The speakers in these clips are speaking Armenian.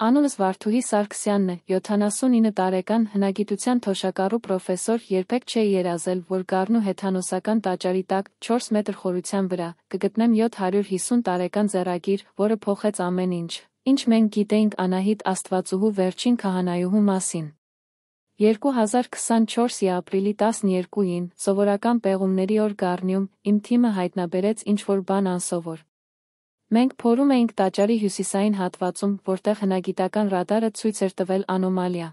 Անունս Վարդուհի Սարգսյանն է, 79 տարեկան, հնագիտության թոշակառու պրոֆեսոր, երբեք չէի երազել, որ գառնու հեթանոսական տաճարի տակ, 4 մետր խորության վրա, կգտնեմ 750 տարեկան ձեռագիր, որը փոխեց ամեն ինչ, ինչ մենք գիտեինք Անահիտ Աստվածուհու վերջին քահանայուհու մասին։ 2024-ի ապրիլի 12-ին, սովորական պեղումների օր Գառնիում, իմ թիմը հայտնաբերեց ինչ-որ բան անսովոր։ Մենք փորում էինք տաճարի հյուսիսային հատվածում, որտեղ հնագիտական ռադարը ցույց էր տվել անոմալիա։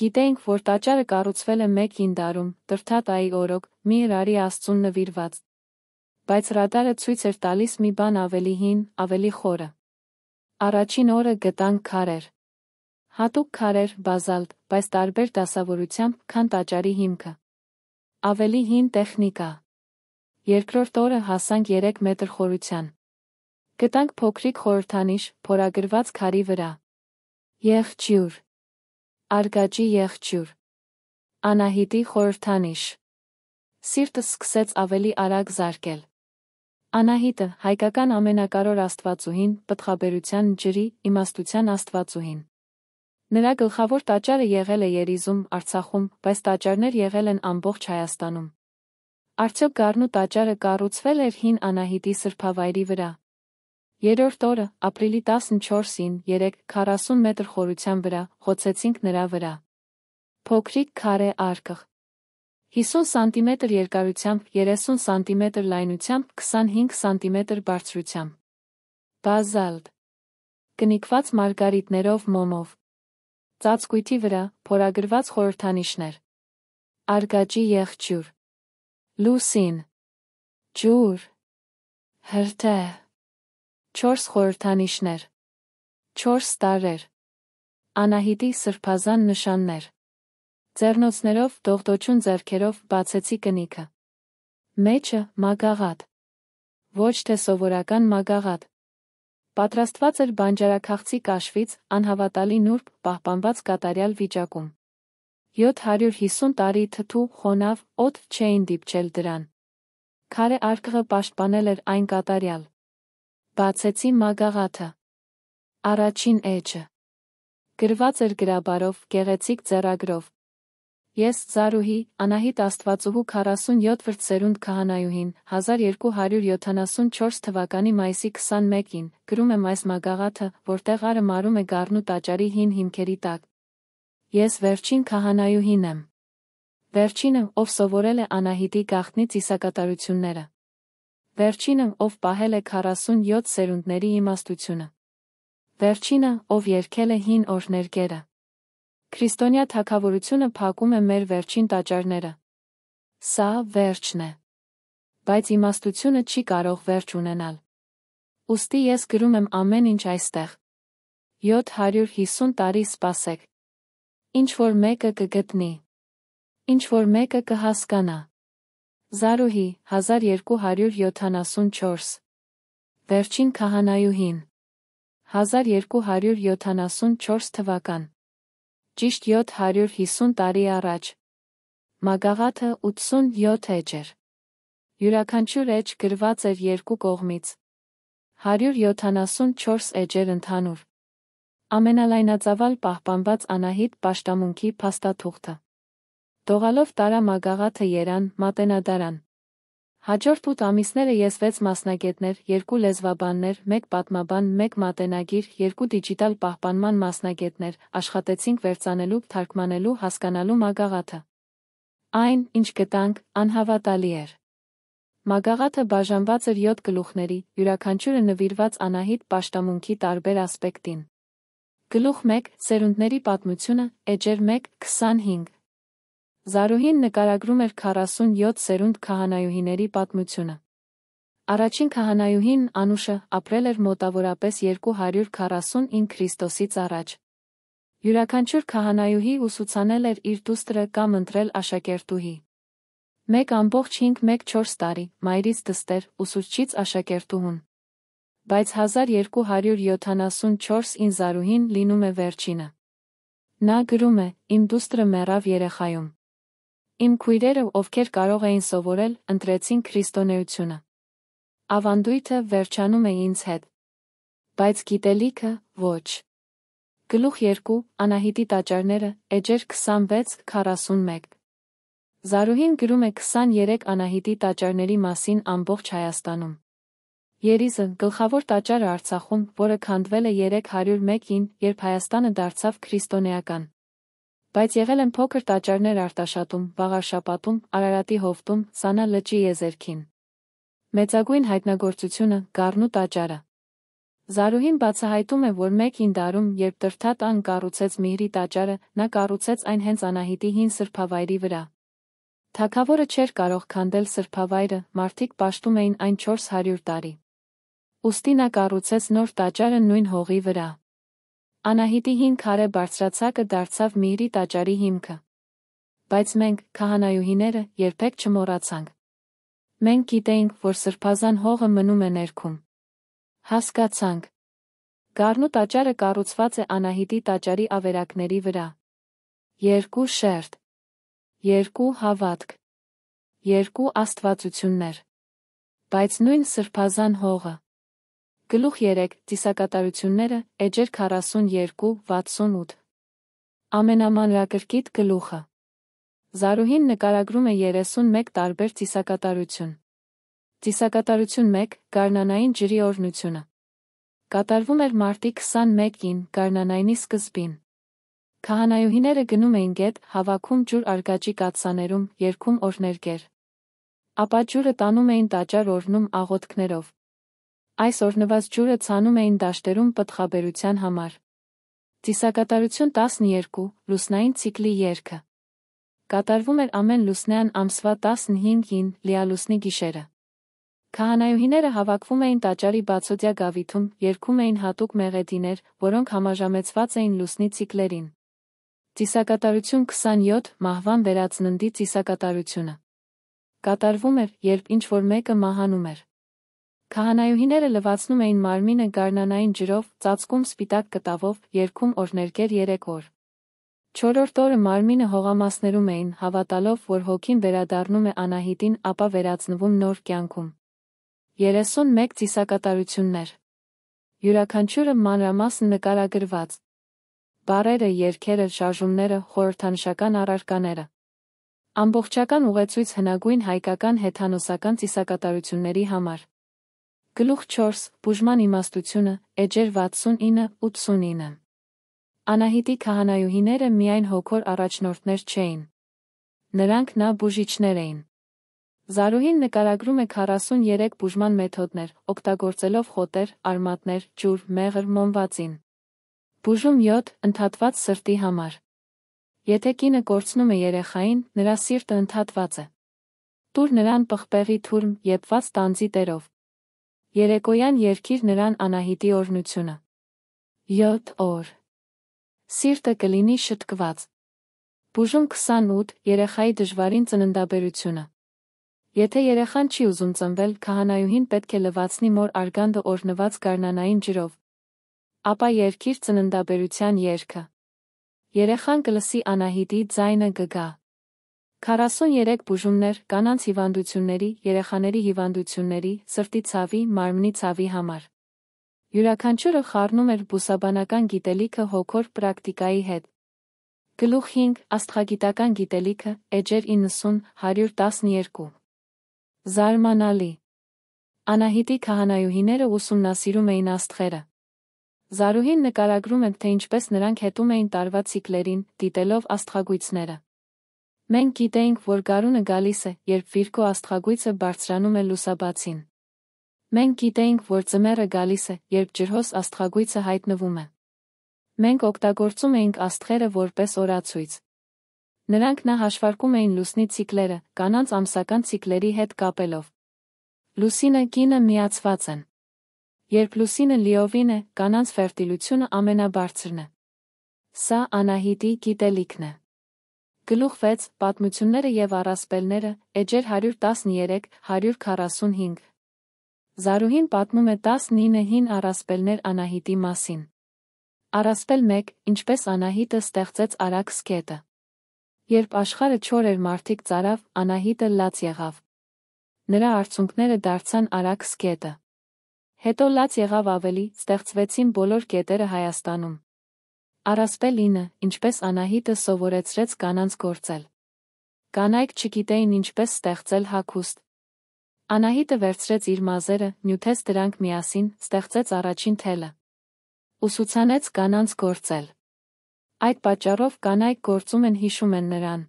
Գիտեինք, որ տաճարը կառուցվել է 1-ին դարում, Տրդատայի օրոք, մի հրարի Աստծուն նվիրված։ Բայց ռադարը ցույց էր տալիս մի բան ավելի հին, ավելի խորը։ Առաջին օրը գտանք քարեր։ Հատուկ քարեր, բազալտ, բայց տարբեր դասավորությամբ, քան տաճարի հիմքը։ Ավելի հին տեխնիկա։ Երկրորդ օրը հասանք 3 մետր խորության։ Գտանք փոքրիկ խորհրդանիշ, փորագրված քարի վրա։ Եղջյուր։ Արգաջի եղջյուր։ Անահիտի խորհրդանիշ։ Սիրտս սկսեց ավելի արագ զարկել։ Անահիտը, հայկական ամենակարոր աստվածուհին, պտղաբերության, ջրի, իմաստության աստվածուհին։ Նրա գլխավոր տաճարը եղել է Երիզում, Արցախում, բայց տաճարներ եղել են ամբողջ Հայաստանում։ Արդյոք Գառնու տաճարը կառուցվել էր հին Անահիտի սրբավայրի վրա։ Երրորդ օրը, ապրիլի 14-ին, 40 մետր խորության վրա, խոցեցինք նրա վրա։ Փոքրիկ քարե արկղ։ 50 սանտիմետր երկարությամբ, 30 սանտիմետր լայնությամբ, 25 սանտիմետր բարձրությամբ։ Բազալտ։ Կնիկված մարգարիտներով մոմով։ Ծածկույթի վրա, փորագրված խորհրդանիշներ։ Արգաջի եղջյուր։ Լուսին։ Ջուր։ Հրդեհ։ 4 խորհրդանիշներ։ 4 տարրեր։ Անահիտի սրբազան նշաններ։ Ձեռնոցներով, դողդոջուն ձեռքերով բացեցի կնիքը։ Մեջը մագաղատ։ Ոչ թե սովորական մագաղատ։ Պատրաստված էր բանջարաքաղցի կաշվից, անհավատալի նուրբ, պահպանված կատարյալ վիճակում։ 750 տարի թթու, խոնավ, օդ չէին դիպչել դրան։ Քարե արկղը պաշտպանել էր այն կատարյալ։ Բացեցի մագաղաթը։ Առաջին էջը։ Գրված էր գրաբարով, գեղեցիկ ձեռագրով։ Ես, Զարուհի, Անահիտ Աստվածուհու 47-րդ սերունդ քահանայուհին, 1274 թվականի մայիսի 21-ին, գրում եմ այս մագաղաթը, որտեղ արը մարում է Գառնու տաճարի հին հիմքերի տակ։ Ես վերջին քահանայուհին եմ։ Վերջինը, ով սովորել է Անահիտի գաղտնի ծիսակատարությունները։ Վերջինը, ով պահել է 47 սերունդների իմաստությունը։ Վերջինը, ով երգել է հին օրհներգերը։ Քրիստոնյա թագավորությունը փակում է մեր վերջին տաճարները։ Սա վերջն է։ Բայց իմաստությունը չի կարող վերջ ունենալ։ Ուստի ես գրում եմ ամեն ինչ այստեղ։ 750 տարի սպասեք։ Ինչ որ մեկը կգտնի։ Ինչ որ մեկը կհասկանա։ Զարուհի, 1274։ Վերջին քահանայուհին։ 1274 թվական։ Ճիշտ 750 տարի առաջ։ Մագաղաթը 87 էջ էր։ Յուրաքանչյուր էջ գրված էր 2 կողմից։ 174 էջեր ընդհանուր։ Ամենալայնածավալ պահպանված Անահիտ պաշտամունքի փաստաթուղթը։ Դողալով տարա մագաղաթը երան, մատենադարան։ Հաջորդ 8 ամիսները ես 6 մասնագետներ, 2 լեզվաբաններ, 1 պատմաբան, 1 մատենագիր, 2 դիջիտալ պահպանման մասնագետներ, աշխատեցինք վերծանելու, թարգմանելու, հասկանալու մագաղաթը։ Այն, ինչ գտանք, անհավատալի էր։ Մագաղաթը բաժանված էր 7 գլուխների, յուրաքանչյուրը նվիրված Անահիտ պաշտամունքի տարբեր ասպեկտին։ Գլուխ 1. Սերունդների պատմությունը, էջեր 1. 25։ Զարուհին նկարագրում էր 47 սերունդ քահանայուհիների պատմությունը։ Առաջին քահանայուհին, Անուշը, ապրել էր մոտավորապես 249 Քրիստոսից առաջ։ Յուրաքանչյուր քահանայուհի ուսուցանել էր իր դուստրը կամ ընտրել աշակերտուհի։ 1,5-4 տարի, մայրից դստեր, ուսուցչից աշակերտուհուն։ Բայց 1274-ին Զարուհին լինում է վերջինը։ Նա գրում է. Իմ դուստրը մեռավ երեխայում։ Իմ քույրերը, ովքեր կարող էին սովորել, ընտրեցին քրիստոնեությունը։ Ավանդույթը վերջանում է ինձ հետ։ Բայց գիտելիքը՝ ոչ։ Գլուխ 2. Անահիտի տաճարները, էջեր 26-41։ Զարուհին գրում է 23 Անահիտի տաճարների մասին ամբողջ Հայաստանում։ Երիզը, գլխավոր տաճարը Արցախում, որը քանդվել է 301-ին, երբ Հայաստանը դարձավ քրիստոնեական։ Բայց եղել են փոքր տաճարներ Արտաշատում, Վաղարշապատում, Արարատի հովտում, Սանա լճի եզերքին։ Մեծագույն հայտնագործությունը՝ Գառնու տաճարը։ Զարուհին բացահայտում է, որ 1-ին դարում, երբ Տրթատ ան կառուցեց Միհրի տաճարը, նա կառուցեց այն հենց Անահիտի հին սրբավայրի վրա։ Թագավորը չէր կարող քանդել սրբավայրը, մարդիկ պաշտում էին այն 400 տարի։ Ուստի նա կառուցեց նոր տաճարը նույն հողի վրա։ Անահիտի հին քարե բարձրացակը դարձավ Միհրի տաճարի հիմքը։ Բայց մենք, քահանայուհիները, երբեք չմոռացանք։ Մենք գիտեինք, որ սրբազան հողը մնում է ներքում։ Հասկացանք։ Գառնու տաճարը կառուցված է Անահիտի տաճարի ավերակների վրա։ 2 շերտ, 2 հավատք, 2 աստվածություններ։ Բայց նույն սրբազան հողը։ Գլուխ 3. Ծիսակատարությունները, էջեր 42-68։ Ամենամանրակրկիտ գլուխը։ Զարուհին նկարագրում է 31 տարբեր ծիսակատարություն։ Ծիսակատարություն 1. Գարնանային ջրի օրհնությունը։ Կատարվում էր մարտի 21-ին, գարնանայինի սկզբին։ Քահանայուհիները գնում էին գետ, հավաքում ջուր արգաճի կաթսաներում, երգում օրհներգեր։ Ապա ջուրը տանում էին տաճար օրհնում աղոթքներով։ Այս օրհնված ջուրը ցանում էին դաշտերում պտղաբերության համար։ Ծիսակատարություն 12. Լուսնային ցիկլի երգը։ Կատարվում էր ամեն լուսնյան ամսվա 15-ին, լիալուսնի գիշերը։ Քահանայուհիները հավաքվում էին տաճարի բացօթյա գավիթում, երգում էին հատուկ մեղեդիներ, որոնք համաժամեցված էին լուսնի ցիկլերին։ Ծիսակատարություն 27. Մահվան վերածննդի ծիսակատարությունը։ Կատարվում էր, երբ ինչ-որ մեկը մահանում էր։ Քահանայուհիները լվացնում էին մարմինը գարնանային ջրով, ծածկում սպիտակ կտավով, երգում օրհներգեր 3 օր։ 4-րդ օրը մարմինը հողամասներում էին, հավատալով, որ հոգին վերադառնում է Անահիտին, ապա վերածնվում նոր կյանքում։ 31 ծիսակատարություններ։ Յուրաքանչյուրը մանրամասն նկարագրված։ Բառերը, երգերը, շարժումները, խորհրդանշական առարկաները։ Ամբողջական ուղեցույց հնագույն հայկական հեթանոսական ծիսակատարությունների համար։ Գլուխ 4. Բուժման իմաստությունը, էջեր 69-89։ Անահիտի քահանայուհիները միայն հոգոր առաջնորդներ չէին։ Նրանք նա բուժիչներ էին։ Զարուհին նկարագրում է 43 բուժման մեթոդներ, օգտագործելով խոտեր, արմատներ, ջուր, մեղր, մոմվածին։ Բուժում 7. Ընդհատված սրտի համար։ Եթե կինը կորցնում է երեխային, նրա սիրտը ընդհատված է։ Տուր նրան պղպեղի թուրմ, եփված տանձի տերով։ Երեկոյան երգիր նրան Անահիտի օրհնությունը։ 7 օր։ Սիրտը կլինի շտկված։ Բուժում 28. Երեխայի դժվարին ծննդաբերությունը։ Եթե երեխան չի ուզում ծնվել, քահանայուհին պետք է լվացնի մոր արգանդը օրհնված գարնանային ջրով։ Ապա երգիր ծննդաբերության երգը։ Երեխան կլսի Անահիտի ձայնը կգա։ 43 բուժումներ, կանանց հիվանդությունների, երեխաների հիվանդությունների, սրտի ցավի, մարմնի ցավի համար։ Յուրաքանչյուրը խառնում էր բուսաբանական գիտելիքը հոգոր պրակտիկայի հետ։ Գլուխ 5. Աստղագիտական գիտելիքը, էջեր 90-112։ Զարմանալի։ Անահիտի քահանայուհիները ուսումնասիրում էին աստղերը։ Զարուհին նկարագրում է, թե ինչպես նրանք հետում էին տարվա ցիկլերին, դիտելով աստղագույցները։ Մենք գիտեինք, որ գարունը գալիս է, երբ Վիրգո աստղագույցը բարձրանում է լուսաբացին։ Մենք գիտեինք, որ ձմեռը գալիս է, երբ ջրհոս աստղագույցը հայտնվում է։ Մենք օգտագործում էինք աստղերը որպես օրացույց։ Նրանք նա հաշվարկում էին լուսնի ցիկլերը, կանանց ամսական ցիկլերի հետ կապելով։ Լուսինը, կինը միացված են։ Երբ լուսինը լիովին է, կանանց ֆերտիլությունը ամենաբարձրն է։ Սա Անահիտի գիտելիքն է։ Գլուխ 6. Պատմությունները և առասպելները, էջեր 113-145։ Զարուհին պատմում է 19 հին առասպելներ Անահիտի մասին։ Առասպել 1. Ինչպես Անահիտը ստեղծեց արագ սկետը։ Երբ աշխարհը չոր էր, մարդիկ ծարավ, Անահիտը լաց եղավ։ Նրա արցունքները դարձան արագ սկետը։ Հետո լաց եղավ ավելի, ստեղծվեցին բոլոր կետերը Հայաստանում։ Առասպել 9, ինչպես Անահիտը սովորեցրեց կանանց գործել։ Կանայք չգիտեին ինչպես ստեղծել հագուստ։ Անահիտը վերցրեց իր մազերը, նյութեց դրանք միասին, ստեղծեց առաջին թելը։ Ուսուցանեց կանանց գործել։ Այդ պատճառով կանայք գործում են հիշում են նրան։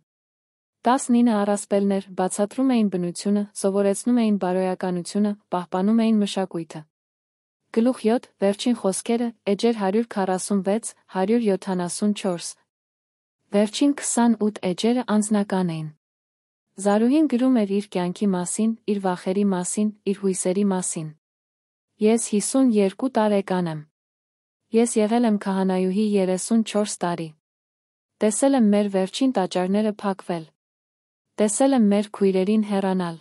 19 առասպելներ բացատրում էին բնությունը, սովորեցնում էին բարոյականությունը, պահպանում էին մշակույթը։ Գլուխ 7, վերջին խոսքերը, էջեր 146, 174։ Վերջին 28 էջերը անձնական էին։ Զարուհին գրում էր իր կյանքի մասին, իր վախերի մասին, իր հույսերի մասին։ Ես 52 տարեկան եմ։ Ես եղել եմ քահանայուհի 34 տարի։ Տեսել եմ մեր վերջին տաճարները փակվել։ Տեսել եմ մեր քույրերին հեռանալ։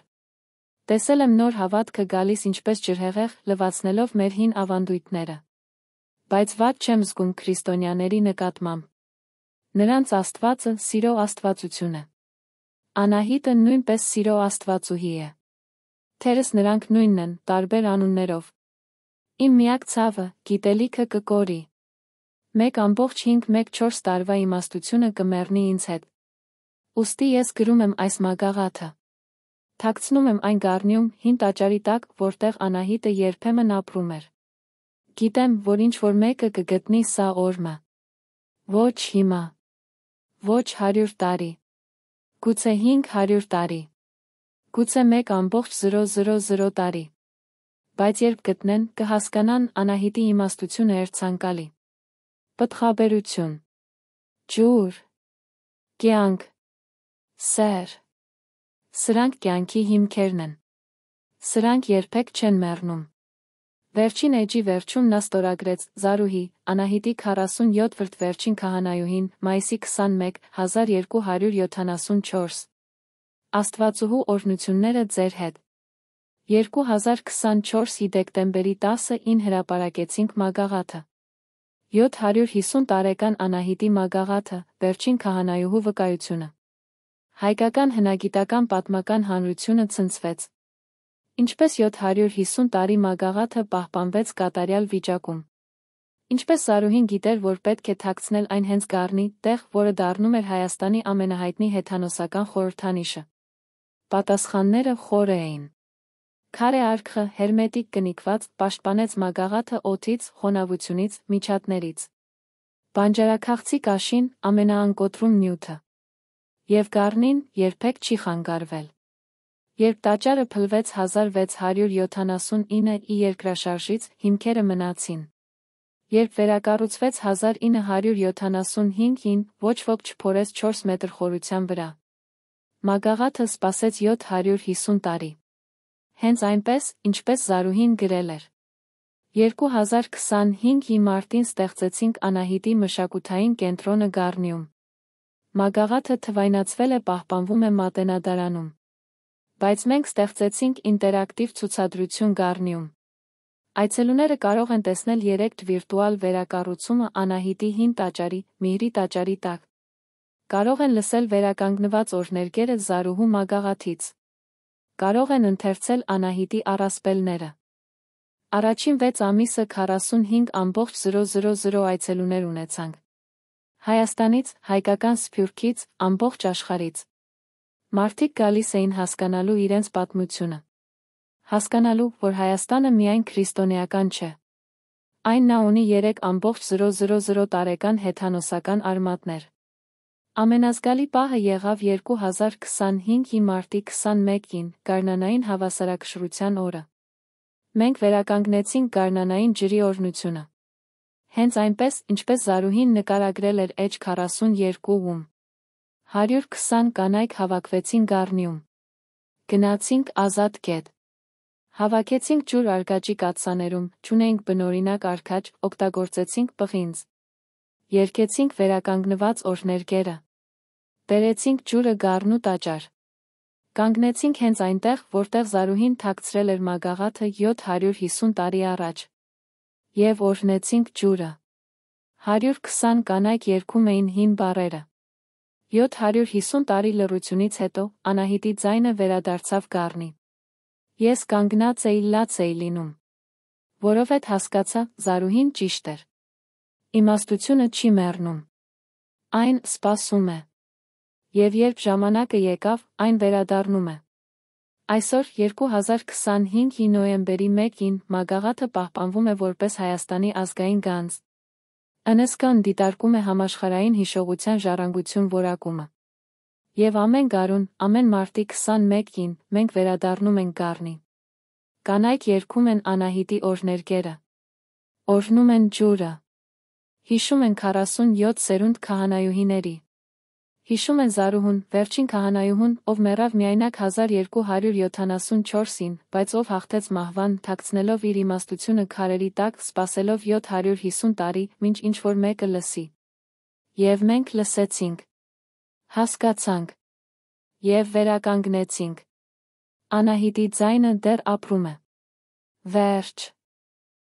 Տեսել եմ նոր հավատքը գալիս ինչպես ջրհեղեղ, լվացնելով մեր հին ավանդույթները։ Բայց վատ չեմ զգում քրիստոնյաների նկատմամբ։ Նրանց Աստվածը սիրո աստվածություն է։ Անահիտը նույնպես սիրո աստվածուհի է։ Թերս նրանք նույնն են, տարբեր անուններով։ Իմ միակ ցավը, գիտելիքը կկորի։ 1,5-4 տարվա իմաստությունը կմեռնի ինձ հետ։ Ուստի ես գրում եմ այս մագաղաթը։ Թաքցնում եմ այն գառնիում, հին տաճարի տակ, որտեղ Անահիտը երբեմն ապրում էր։ Գիտեմ, որ ինչ-որ մեկը կգտնի սա օրը։ Ոչ հիմա։ Ոչ 100 տարի։ Գուցե 500 տարի։ Գուցե 1,000 տարի։ Բայց երբ գտնեն, կհասկանան Անահիտի իմաստությունը էր ցանկալի։ Պտղաբերություն։ Ջուր։ Կյանք։ Սեր։ Սրանք կյանքի հիմքերն են։ Սրանք երբեք չեն մեռնում։ Վերջին էջի վերջում նա ստորագրեց Զարուհի, Անահիտի 47-րդ վերջին քահանայուհին, մայիսի 21, 1274։ Աստվածուհու օրհնությունները ձեր հետ։ 2024-ի դեկտեմբերի 10-ին հրապարակեցինք մագաղաթը։ 750 տարեկան Անահիտի մագաղաթը, վերջին քահանայուհու վկայությունը։ Հայկական հնագիտական պատմական հանրությունը ցնցվեց։ Ինչպես 750 տարի մագաղաթը պահպանվեց կատարյալ վիճակում։ Ինչպես Զարուհին գիտեր, որ պետք է թաքցնել այն հենց գառնի տեղ, որը դառնում էր Հայաստանի ամենահայտնի հեթանոսական խորհրդանիշը։ Պատասխանները խորը էին։ Քարե արկղը, հերմետիկ կնիկված, պաշտպանեց մագաղաթը օդից, խոնավությունից, միջատներից։ Բանջարաքաղցի կաշին, ամենաանկոտրում նյութը։ Եվ գառնին երբեք չի խանգարվել։ Երբ տաճարը փլվեց 1679-ի երկրաշարժից, հիմքերը մնացին։ Երբ վերակառուցվեց 1975-ին, ոչ ոք չփորեց 4 մետր խորության վրա։ Մագաղաթը սպասեց 750 տարի։ Հենց այնպես, ինչպես Զարուհին գրել էր։ 2025-ի մարտին ստեղծեցինք Անահիտի մշակութային կենտրոնը Գառնիում։ Մագաղաթը թվայնացվել է, պահպանվում է Մատենադարանում։ Բայց մենք ստեղծեցինք ինտերակտիվ ցուցադրություն Գառնիում։ Այցելուները կարող են տեսնել 3 վիրտուալ վերակառուցումը Անահիտի հին տաճարի, Միհրի տաճարի տակ։ Կարող են լսել վերականգնված օրհներգերը Զարուհու մագաղաթից։ Կարող են ընթերցել Անահիտի առասպելները։ Առաջին 6 ամիսը 45,000 այցելուներ ունեցանք։ Հայաստանից, հայկական Սփյուռքից, ամբողջ աշխարհից։ Մարդիկ գալիս էին հասկանալու իրենց պատմությունը։ Հասկանալու, որ Հայաստանը միայն քրիստոնեական չէ։ Այն նա ունի 3,000 տարեկան հեթանոսական արմատներ։ Ամենազգալի պահը եղավ 2025-ի մարտի 21-ին, գարնանային հավասարակշռության օրը։ Մենք վերականգնեցինք գարնանային ջրի օրհնությունը։ Հենց այնպես, ինչպես Զարուհին նկարագրել էր էջ 42-ում։ 120 կանայք հավաքվեցին Գառնիում։ Գնացինք ազատ գետ։ Հավաքեցինք ջուր արգաճի կաթսաներում, չունեինք բնօրինակ արգաճ, օգտագործեցինք պղինձ։ Երգեցինք վերականգնված օրհներգերը։ Բերեցինք ջուրը Գառնու տաճար։ Կանգնեցինք հենց այնտեղ, որտեղ Զարուհին թաքցրել էր մագաղաթը 750 տարի առաջ։ Եվ օրհնեցինք ջուրը։ 120 կանայք երգում էին հին բառերը։ 750 տարի լռությունից հետո Անահիտի ձայնը վերադարձավ Գառնի։ Ես կանգնած էի լաց էի լինում։ Որովհետ հասկացա, Զարուհին ճիշտ էր։ Իմաստությունը չի մեռնում։ Այն սպասում է։ Եվ երբ ժամանակը եկավ, այն վերադառնում է։ Այսօր 2025-ի նոյեմբերի 1-ին մագաղաթը պահպանվում է որպես Հայաստանի ազգային գանձ։ ՅՆՍԿ-ն դիտարկում է համաշխարհային հիշողության ժառանգություն որակումը։ Եվ ամեն գարուն, ամեն մարտի 21-ին, մենք վերադառնում ենք գառնի։ Կանայք երգում են Անահիտի օրհներգերը։ Օրհնում են ջուրը։ Հիշում են 47 սերունդ քահանայուհիների։ Հիշում են Զարուհուն, վերջին քահանայուհուն, ով մեռավ միայնակ 1274-ին, բայց ով հաղթեց մահվան, թաքցնելով իր իմաստությունը քարերի տակ, սպասելով 750 տարի, մինչ ինչ-որ մեկը լսի։ Եվ մենք լսեցինք։ Հասկացանք։ Եվ վերականգնեցինք։ Անահիտի ձայնը դեռ ապրում է։ Վերջ։